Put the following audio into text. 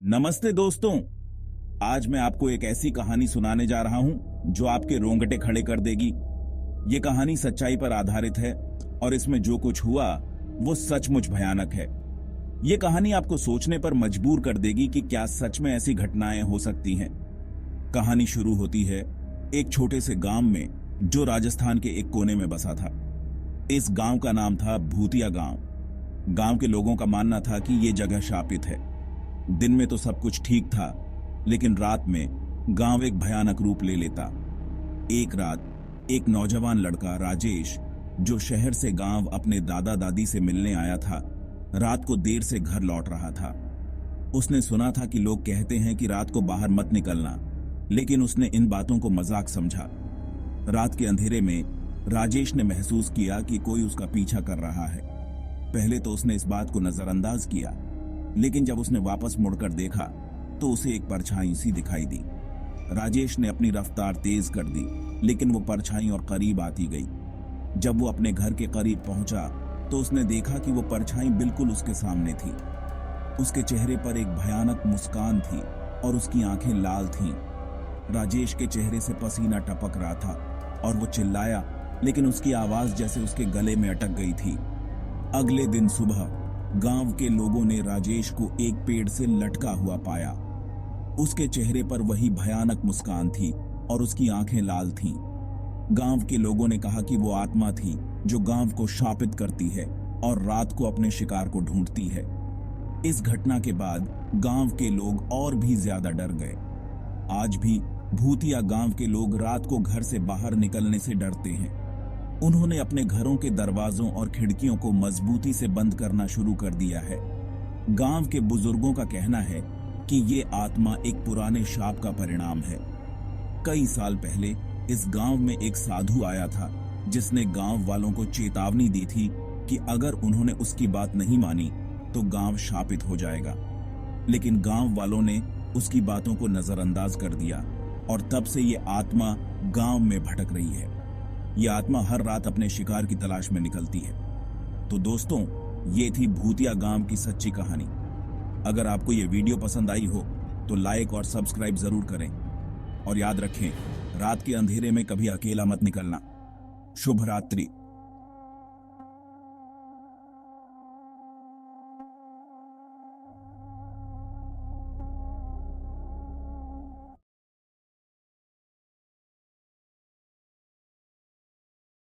नमस्ते दोस्तों। आज मैं आपको एक ऐसी कहानी सुनाने जा रहा हूं जो आपके रोंगटे खड़े कर देगी। ये कहानी सच्चाई पर आधारित है और इसमें जो कुछ हुआ वो सचमुच भयानक है। ये कहानी आपको सोचने पर मजबूर कर देगी कि क्या सच में ऐसी घटनाएं हो सकती हैं। कहानी शुरू होती है एक छोटे से गांव में जो राजस्थान के एक कोने में बसा था। इस गांव का नाम था भूतिया गांव। गांव के लोगों का मानना था कि ये जगह शापित है। दिन में तो सब कुछ ठीक था, लेकिन रात में गांव एक भयानक रूप ले लेता। एक रात एक नौजवान लड़का राजेश, जो शहर से गांव अपने दादा दादी से मिलने आया था, रात को देर से घर लौट रहा था। उसने सुना था कि लोग कहते हैं कि रात को बाहर मत निकलना, लेकिन उसने इन बातों को मजाक समझा। रात के अंधेरे में राजेश ने महसूस किया कि कोई उसका पीछा कर रहा है। पहले तो उसने इस बात को नजरअंदाज किया, लेकिन जब उसने वापस मुड़कर देखा तो उसे एक परछाई सी दिखाई दी। राजेश ने अपनी रफ्तार तेज कर दी, लेकिन वो परछाई और करीब आती गई। जब वो अपने घर के करीब पहुंचा तो उसने देखा कि वो परछाई बिल्कुल उसके सामने थी। उसके चेहरे पर एक भयानक मुस्कान थी और उसकी आंखें लाल थीं। राजेश के चेहरे से पसीना टपक रहा था और वो चिल्लाया, लेकिन उसकी आवाज जैसे उसके गले में अटक गई थी। अगले दिन सुबह गांव के लोगों ने राजेश को एक पेड़ से लटका हुआ पाया। उसके चेहरे पर वही भयानक मुस्कान थी और उसकी आंखें लाल थीं। गांव के लोगों ने कहा कि वो आत्मा थी जो गांव को शापित करती है और रात को अपने शिकार को ढूंढती है। इस घटना के बाद गांव के लोग और भी ज्यादा डर गए। आज भी भूतिया गांव के लोग रात को घर से बाहर निकलने से डरते हैं। उन्होंने अपने घरों के दरवाजों और खिड़कियों को मजबूती से बंद करना शुरू कर दिया है। गांव के बुजुर्गों का कहना है कि ये आत्मा एक पुराने शाप का परिणाम है। कई साल पहले इस गांव में एक साधु आया था, जिसने गांव वालों को चेतावनी दी थी कि अगर उन्होंने उसकी बात नहीं मानी तो गांव शापित हो जाएगा। लेकिन गांव वालों ने उसकी बातों को नजरअंदाज कर दिया और तब से ये आत्मा गांव में भटक रही है। यह आत्मा हर रात अपने शिकार की तलाश में निकलती है। तो दोस्तों, ये थी भूतिया गांव की सच्ची कहानी। अगर आपको ये वीडियो पसंद आई हो तो लाइक और सब्सक्राइब जरूर करें और याद रखें, रात के अंधेरे में कभी अकेला मत निकलना। शुभ रात्रि।